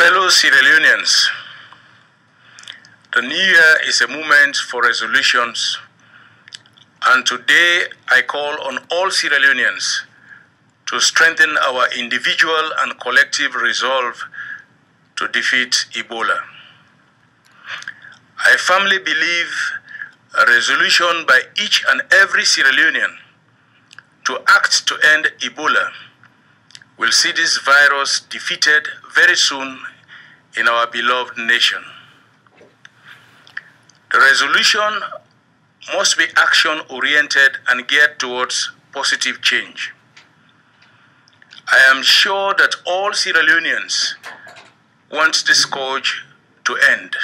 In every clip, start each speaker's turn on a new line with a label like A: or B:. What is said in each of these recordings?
A: Fellow Sierra Leoneans, the new year is a moment for resolutions, and today I call on all Sierra Leoneans to strengthen our individual and collective resolve to defeat Ebola. I firmly believe a resolution by each and every Sierra Leonean to act to end Ebola will see this virus defeated very soon in our beloved nation. The resolution must be action-oriented and geared towards positive change. I am sure that all Sierra Leoneans want this scourge to end,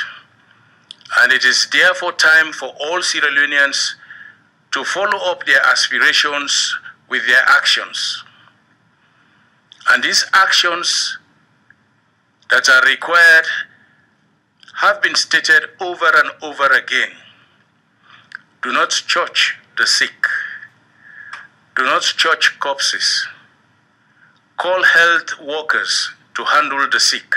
A: and it is therefore time for all Sierra Leoneans to follow up their aspirations with their actions. And these actions that are required have been stated over and over again. Do not church the sick. Do not church corpses. Call health workers to handle the sick.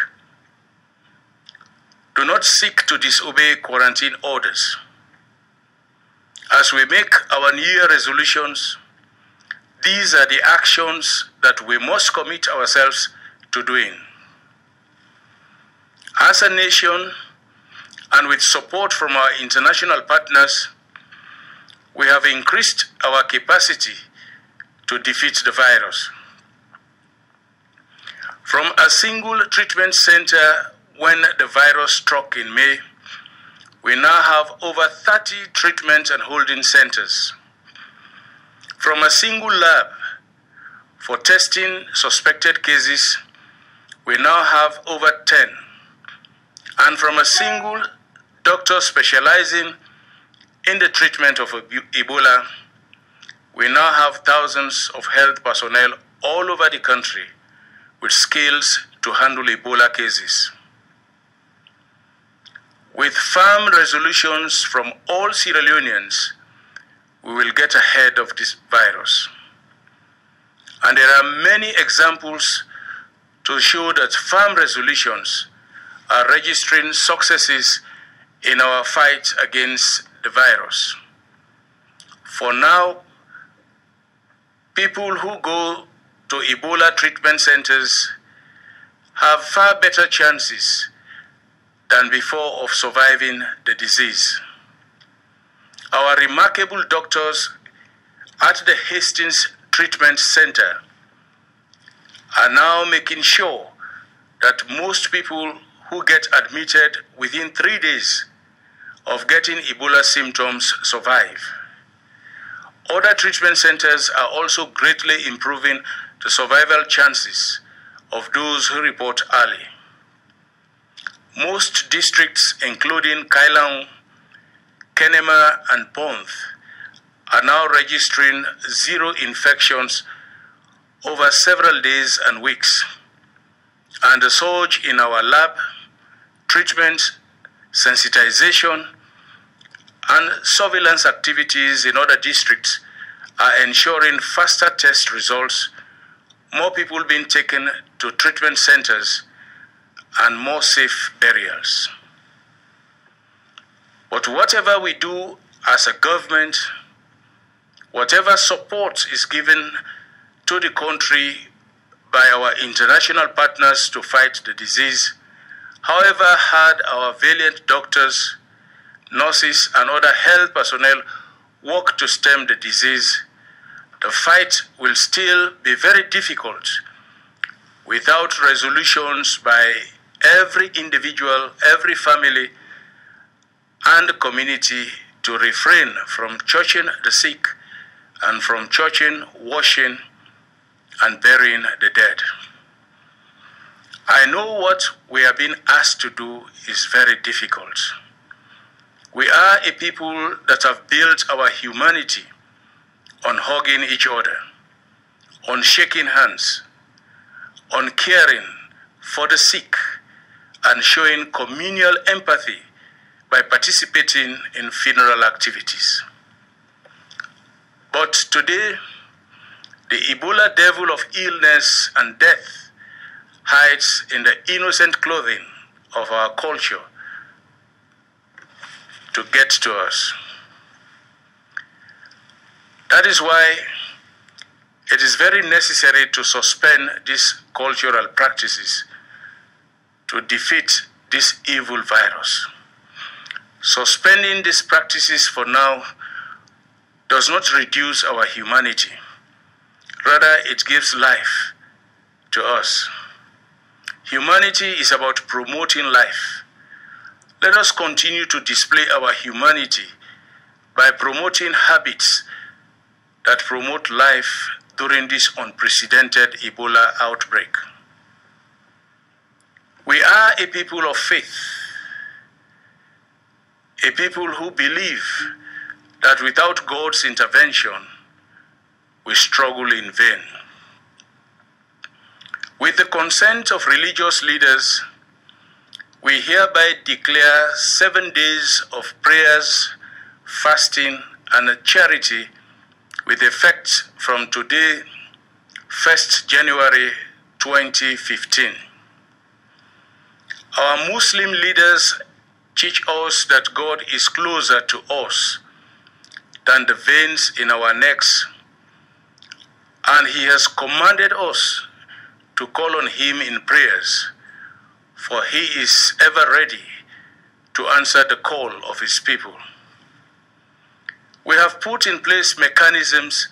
A: Do not seek to disobey quarantine orders. As we make our New Year resolutions, these are the actions that we must commit ourselves to doing. As a nation, and with support from our international partners, we have increased our capacity to defeat the virus. From a single treatment center when the virus struck in May, we now have over 30 treatment and holding centers. From a single lab for testing suspected cases, we now have over 10. And from a single doctor specializing in the treatment of Ebola, we now have thousands of health personnel all over the country with skills to handle Ebola cases. With firm resolutions from all Sierra Leoneans, we will get ahead of this virus. And there are many examples to show that firm resolutions are registering successes in our fight against the virus. For now, people who go to Ebola treatment centers have far better chances than before of surviving the disease. Our remarkable doctors at the Hastings Treatment Center are now making sure that most people who get admitted within 3 days of getting Ebola symptoms survive. Other treatment centers are also greatly improving the survival chances of those who report early. Most districts, including Kailang, Kenema, and Ponth, are now registering 0 infections over several days and weeks. And the surge in our lab, treatment, sensitization, and surveillance activities in other districts are ensuring faster test results, more people being taken to treatment centers, and more safe burials. But whatever we do as a government, whatever support is given to the country by our international partners to fight the disease, however hard our valiant doctors, nurses, and other health personnel work to stem the disease, the fight will still be very difficult without resolutions by every individual, every family, and community to refrain from churching the sick and from churching, washing, and burying the dead. I know what we are being asked to do is very difficult. We are a people that have built our humanity on hugging each other, on shaking hands, on caring for the sick, and showing communal empathy by participating in funeral activities. But today, the Ebola devil of illness and death hides in the innocent clothing of our culture to get to us. That is why it is very necessary to suspend these cultural practices to defeat this evil virus. Suspending these practices for now does not reduce our humanity. Rather, it gives life to us. Humanity is about promoting life. Let us continue to display our humanity by promoting habits that promote life during this unprecedented Ebola outbreak. We are a people of faith, a people who believe that without God's intervention, we struggle in vain. With the consent of religious leaders, we hereby declare 7 days of prayers, fasting, and charity with effect from today, 1st January 2015. Our Muslim leaders teach us that God is closer to us than the veins in our necks, and He has commanded us to call on Him in prayers, for He is ever ready to answer the call of His people. We have put in place mechanisms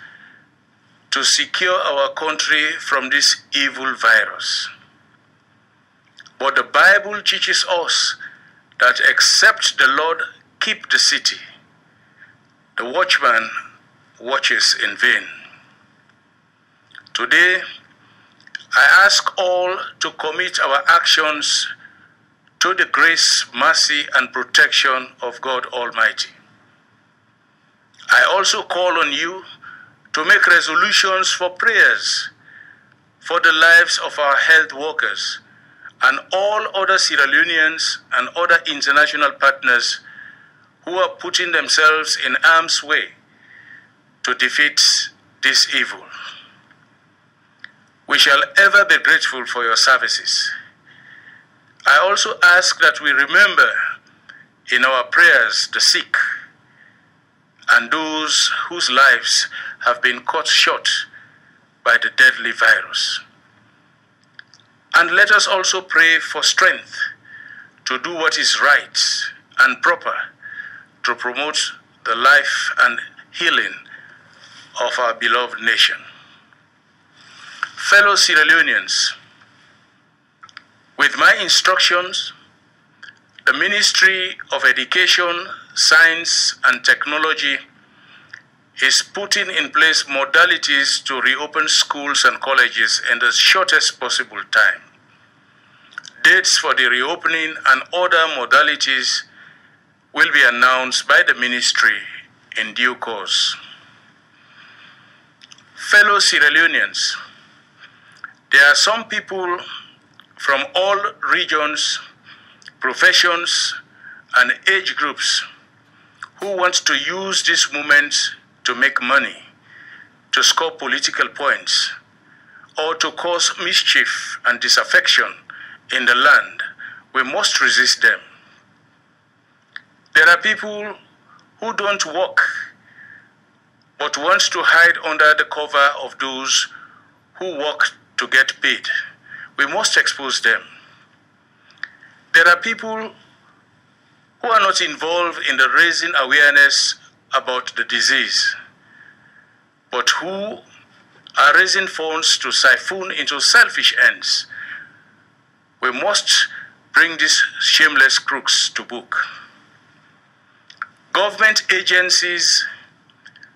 A: to secure our country from this evil virus. But the Bible teaches us that except the Lord keep the city, the watchman watches in vain. Today, I ask all to commit our actions to the grace, mercy, and protection of God Almighty. I also call on you to make resolutions for prayers for the lives of our health workers and all other Sierra Leoneans and other international partners who are putting themselves in harm's way to defeat this evil. We shall ever be grateful for your services. I also ask that we remember in our prayers the sick and those whose lives have been cut short by the deadly virus. And let us also pray for strength to do what is right and proper to promote the life and healing of our beloved nation. Fellow Sierra Leoneans, with my instructions, the Ministry of Education, Science and Technology is putting in place modalities to reopen schools and colleges in the shortest possible time. Dates for the reopening and other modalities will be announced by the ministry in due course. Fellow Sierra Leoneans, there are some people from all regions, professions, and age groups who want to use this movement to make money, to score political points, or to cause mischief and disaffection in the land. We must resist them. There are people who don't work, but want to hide under the cover of those who work to get paid. We must expose them. There are people who are not involved in the raising awareness about the disease, but who are raising funds to siphon into selfish ends. We must bring these shameless crooks to book. Government agencies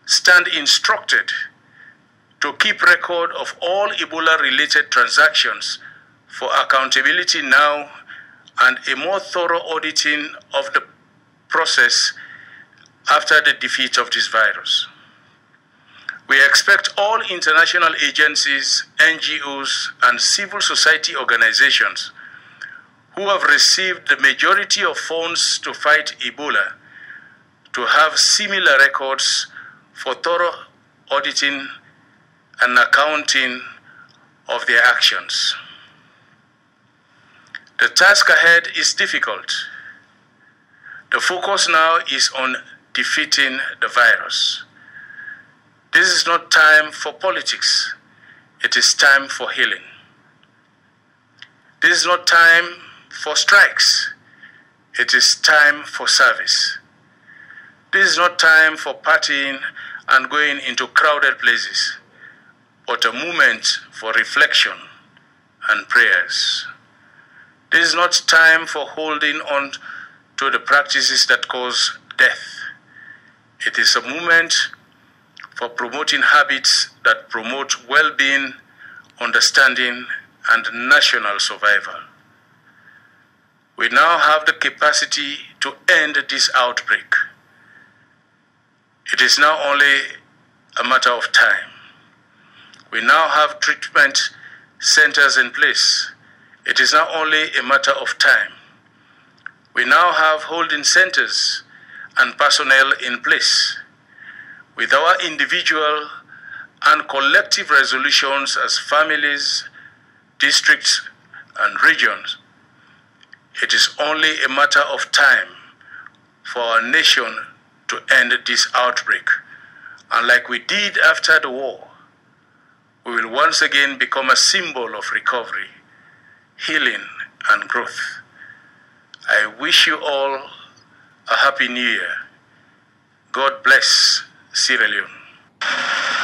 A: stand instructed to keep record of all Ebola-related transactions for accountability now and a more thorough auditing of the process after the defeat of this virus. We expect all international agencies, NGOs, and civil society organizations who have received the majority of funds to fight Ebola to have similar records for thorough auditing and accounting of their actions. The task ahead is difficult. The focus now is on defeating the virus. This is not time for politics. It is time for healing. This is not time for strikes. It is time for service. This is not time for partying and going into crowded places, but a moment for reflection and prayers. This is not time for holding on to the practices that cause death. It is a moment for promoting habits that promote well-being, understanding, and national survival. We now have the capacity to end this outbreak. It is now only a matter of time. We now have treatment centers in place. It is now only a matter of time. We now have holding centers and personnel in place. With our individual and collective resolutions as families, districts, and regions, it is only a matter of time for our nation to end this outbreak. And like we did after the war, we will once again become a symbol of recovery, healing, and growth. I wish you all a happy new year. God bless Sierra Leone.